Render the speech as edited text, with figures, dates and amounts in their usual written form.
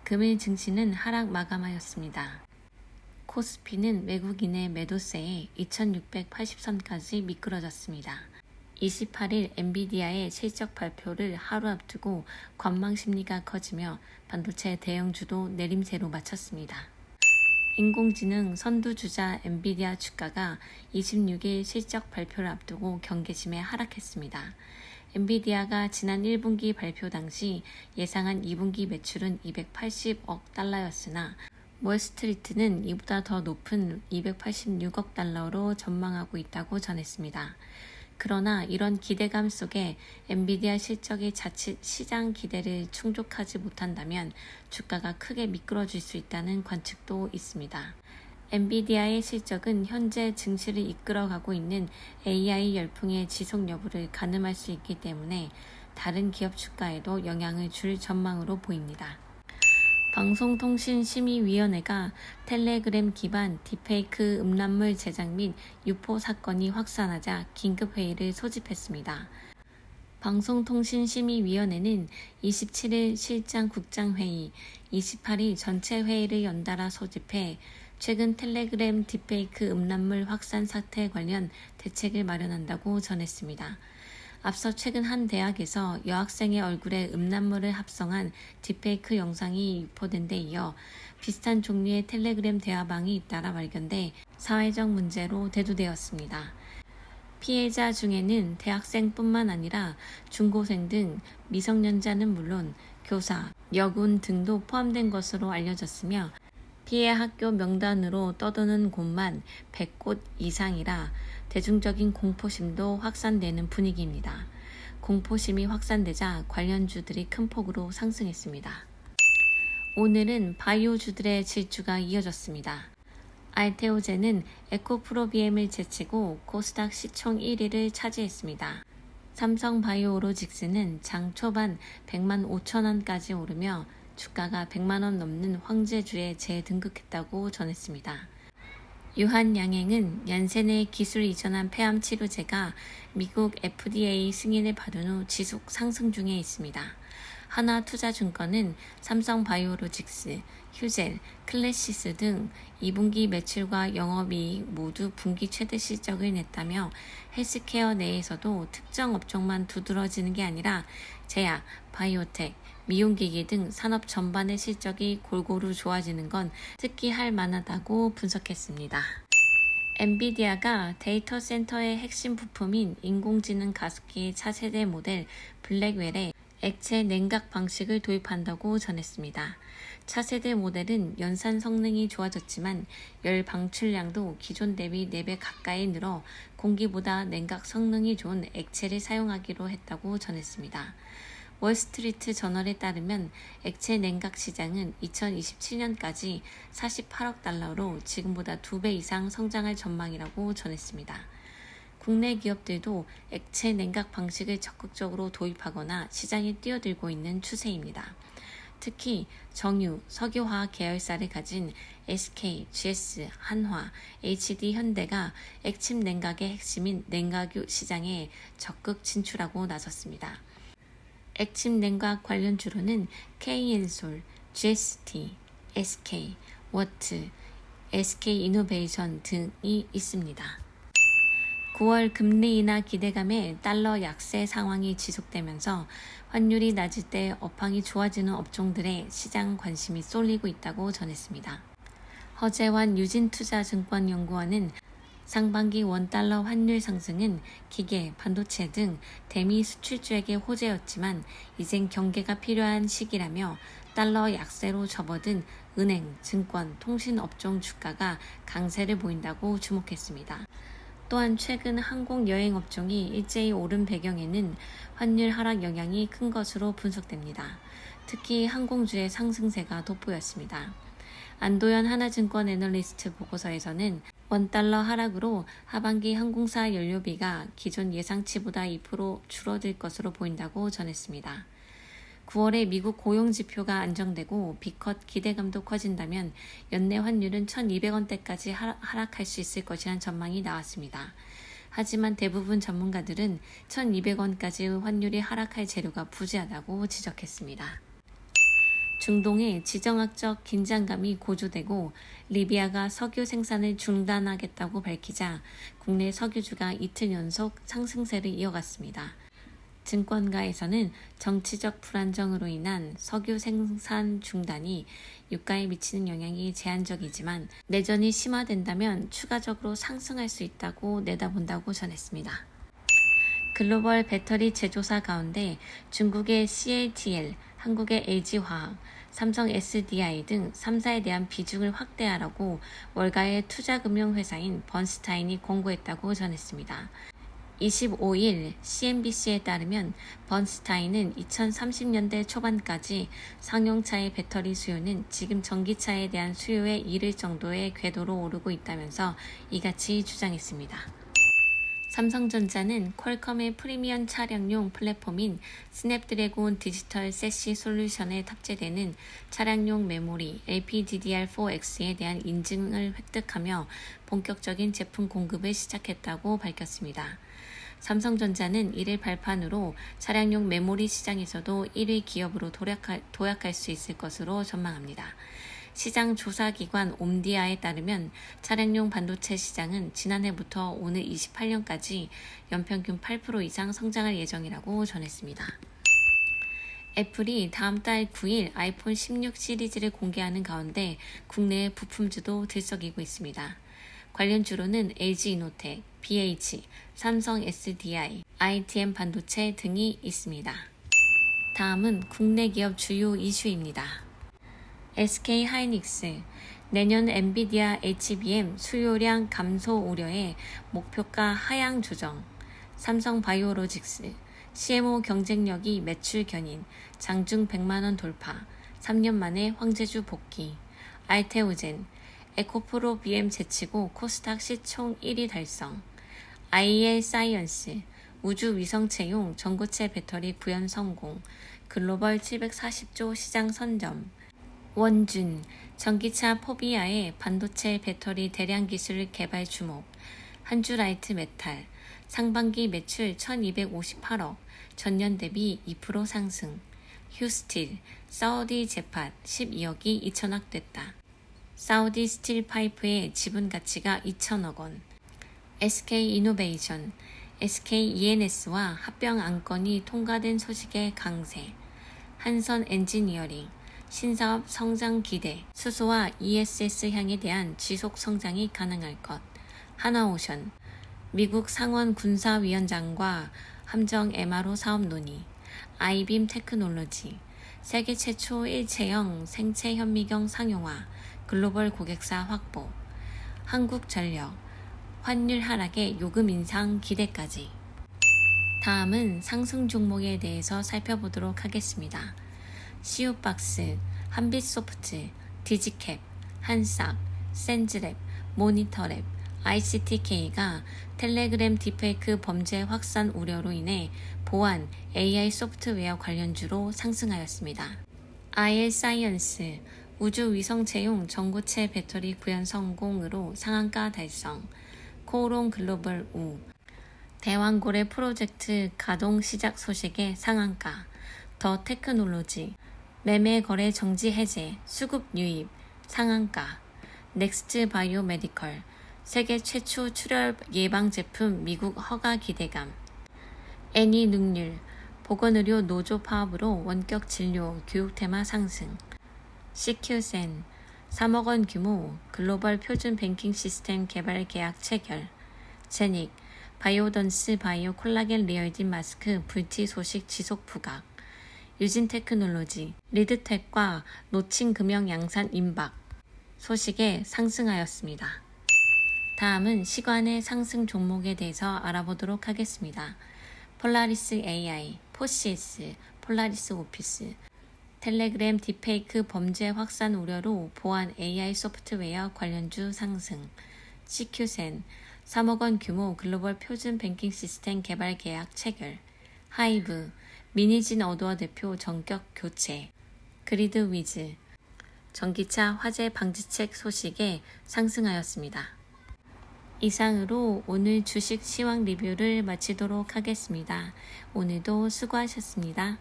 금일 증시는 하락 마감하였습니다. 코스피는 외국인의 매도세에 2680선까지 미끄러졌습니다. 28일 엔비디아의 실적 발표를 하루 앞두고 관망 심리가 커지며 반도체 대형주도 내림세로 마쳤습니다. 인공지능 선두주자 엔비디아 주가가 26일 실적 발표를 앞두고 경계심에 하락했습니다. 엔비디아가 지난 1분기 발표 당시 예상한 2분기 매출은 280억 달러였으나 월스트리트는 이보다 더 높은 286억 달러로 전망하고 있다고 전했습니다. 그러나 이런 기대감 속에 엔비디아 실적이 자칫 시장 기대를 충족하지 못한다면 주가가 크게 미끄러질 수 있다는 관측도 있습니다. 엔비디아의 실적은 현재 증시를 이끌어가고 있는 AI 열풍의 지속 여부를 가늠할 수 있기 때문에 다른 기업 주가에도 영향을 줄 전망으로 보입니다. 방송통신심의위원회가 텔레그램 기반 딥페이크 음란물 제작 및 유포 사건이 확산하자 긴급회의를 소집했습니다. 방송통신심의위원회는 27일 실장 국장회의, 28일 전체 회의를 연달아 소집해 최근 텔레그램 딥페이크 음란물 확산 사태 관련 대책을 마련한다고 전했습니다. 앞서 최근 한 대학에서 여학생의 얼굴에 음란물을 합성한 딥페이크 영상이 유포된 데 이어 비슷한 종류의 텔레그램 대화방이 잇따라 발견돼 사회적 문제로 대두되었습니다. 피해자 중에는 대학생뿐만 아니라 중고생 등 미성년자는 물론 교사, 여군 등도 포함된 것으로 알려졌으며 피해 학교 명단으로 떠도는 곳만 100곳 이상이라 대중적인 공포심도 확산되는 분위기입니다. 공포심이 확산되자 관련주들이 큰 폭으로 상승했습니다. 오늘은 바이오주들의 질주가 이어졌습니다. 알테오젠은 에코프로비엠을 제치고 코스닥 시총 1위를 차지했습니다. 삼성바이오로직스는 장 초반 100만 5천 원까지 오르며 주가가 100만 원 넘는 황제주에 재등극했다고 전했습니다. 유한양행은 얀센의 기술 이전한 폐암 치료제가 미국 FDA 승인을 받은 후 지속 상승 중에 있습니다. 하나투자증권은 삼성바이오로직스, 휴젤, 클래시스 등 2분기 매출과 영업이익 모두 분기 최대 실적을 냈다며 헬스케어 내에서도 특정 업종만 두드러지는 게 아니라 제약, 바이오텍, 미용기기 등 산업 전반의 실적이 골고루 좋아지는 건 특기할 만하다고 분석했습니다. 엔비디아가 데이터 센터의 핵심 부품인 인공지능 가속기의 차세대 모델 블랙웰에 액체 냉각 방식을 도입한다고 전했습니다. 차세대 모델은 연산 성능이 좋아졌지만 열 방출량도 기존 대비 4배 가까이 늘어 공기보다 냉각 성능이 좋은 액체를 사용하기로 했다고 전했습니다. 월스트리트 저널에 따르면 액체 냉각 시장은 2027년까지 48억 달러로 지금보다 2배 이상 성장할 전망이라고 전했습니다. 국내 기업들도 액체 냉각 방식을 적극적으로 도입하거나 시장에 뛰어들고 있는 추세입니다. 특히 정유, 석유화학 계열사를 가진 SK, GS, 한화, HD 현대가 액침 냉각의 핵심인 냉각유 시장에 적극 진출하고 나섰습니다. 액침 냉각 관련주로는 K엔솔, GST, SK, 워트, SK이노베이션 등이 있습니다. 9월 금리 인하 기대감에 달러 약세 상황이 지속되면서 환율이 낮을 때 업황이 좋아지는 업종들에 시장 관심이 쏠리고 있다고 전했습니다. 허재환 유진투자증권연구원은 상반기 원달러 환율 상승은 기계, 반도체 등 대미 수출주에게 호재였지만 이젠 경계가 필요한 시기라며 달러 약세로 접어든 은행, 증권, 통신업종 주가가 강세를 보인다고 주목했습니다. 또한 최근 항공 여행 업종이 일제히 오른 배경에는 환율 하락 영향이 큰 것으로 분석됩니다. 특히 항공주의 상승세가 돋보였습니다. 안도현 하나증권 애널리스트 보고서에서는 원달러 하락으로 하반기 항공사 연료비가 기존 예상치보다 2% 줄어들 것으로 보인다고 전했습니다. 9월에 미국 고용지표가 안정되고 B컷 기대감도 커진다면 연내 환율은 1,200원대까지 하락할 수 있을 것이라는 전망이 나왔습니다. 하지만 대부분 전문가들은 1,200원까지 환율이 하락할 재료가 부재하다고 지적했습니다. 중동의 지정학적 긴장감이 고조되고 리비아가 석유 생산을 중단하겠다고 밝히자 국내 석유주가 이틀 연속 상승세를 이어갔습니다. 증권가에서는 정치적 불안정으로 인한 석유 생산 중단이 유가에 미치는 영향이 제한적이지만 내전이 심화된다면 추가적으로 상승할 수 있다고 내다본다고 전했습니다. 글로벌 배터리 제조사 가운데 중국의 CATL, 한국의 LG화학, 삼성 SDI 등 3사에 대한 비중을 확대하라고 월가의 투자금융회사인 번스타인이 권고했다고 전했습니다. 25일 CNBC에 따르면 번스타인은 2030년대 초반까지 상용차의 배터리 수요는 지금 전기차에 대한 수요에 이를 정도의 궤도로 오르고 있다면서 이같이 주장했습니다. 삼성전자는 퀄컴의 프리미엄 차량용 플랫폼인 스냅드래곤 디지털 세시 솔루션에 탑재되는 차량용 메모리 LPDDR4X에 대한 인증을 획득하며 본격적인 제품 공급을 시작했다고 밝혔습니다. 삼성전자는 이를 발판으로 차량용 메모리 시장에서도 1위 기업으로 도약할 수 있을 것으로 전망합니다. 시장 조사기관 옴디아에 따르면 차량용 반도체 시장은 지난해부터 오늘 28년까지 연평균 8% 이상 성장할 예정이라고 전했습니다. 애플이 다음 달 9일 아이폰 16 시리즈를 공개하는 가운데 국내 부품주도 들썩이고 있습니다. 관련주로는 LG이노텍, BH, 삼성 SDI, ITM 반도체 등이 있습니다. 다음은 국내 기업 주요 이슈입니다. SK하이닉스, 내년 엔비디아 HBM 수요량 감소 우려에 목표가 하향 조정. 삼성바이오로직스, CMO 경쟁력이 매출 견인, 장중 100만원 돌파, 3년 만에 황제주 복귀. 알테오젠, 에코프로 BM 제치고 코스닥 시총 1위 달성. IEL사이언스, 우주위성체용 전고체 배터리 구현 성공, 글로벌 740조 시장 선점. 원준, 전기차 포비아의 반도체 배터리 대량 기술 개발 주목. 한주라이트 메탈, 상반기 매출 1258억, 전년 대비 2% 상승. 휴스틸, 사우디 제팟 12억이 2천억됐다. 사우디 스틸 파이프의 지분 가치가 2천억 원. SK이노베이션, SKENS와 합병 안건이 통과된 소식에 강세. 한선 엔지니어링, 신사업 성장 기대, 수소와 ESS 향에 대한 지속 성장이 가능할 것. 하나오션, 미국 상원 군사위원장과 함정 MRO 사업 논의. 아이빔 테크놀로지, 세계 최초 일체형 생체 현미경 상용화, 글로벌 고객사 확보. 한국전력, 환율 하락에 요금 인상 기대까지. 다음은 상승 종목에 대해서 살펴보도록 하겠습니다. CU박스, 한빛소프트, 디지캡, 한싹, 센즈랩, 모니터랩, ICTK가 텔레그램 딥페이크 범죄 확산 우려로 인해 보안, AI 소프트웨어 관련주로 상승하였습니다. IL사이언스, 우주위성체용 전고체 배터리 구현 성공으로 상한가 달성. 코오롱 글로벌 우, 대왕고래 프로젝트 가동 시작 소식에 상한가. 더 테크놀로지, 매매 거래 정지 해제, 수급 유입, 상한가. 넥스트 바이오 메디컬, 세계 최초 출혈 예방 제품 미국 허가 기대감. 애니능률, 보건의료 노조 파업으로 원격 진료 교육 테마 상승. CQ센, 3억 원 규모 글로벌 표준 뱅킹 시스템 개발 계약 체결. 제닉, 바이오던스 바이오 콜라겐 리얼딘 마스크 불티 소식 지속 부각. 유진테크놀로지, 리드텍과 노칭금형 양산 임박 소식에 상승하였습니다. 다음은 시간의 상승 종목에 대해서 알아보도록 하겠습니다. 폴라리스 AI, 포시스, 폴라리스 오피스. 텔레그램 딥페이크 범죄 확산 우려로 보안 AI 소프트웨어 관련주 상승. CQ센, 3억 원 규모 글로벌 표준 뱅킹 시스템 개발 계약 체결. 하이브, 미니진 어두어 대표 전격 교체. 그리드 위즈, 전기차 화재 방지책 소식에 상승하였습니다. 이상으로 오늘 주식 시황 리뷰를 마치도록 하겠습니다. 오늘도 수고하셨습니다.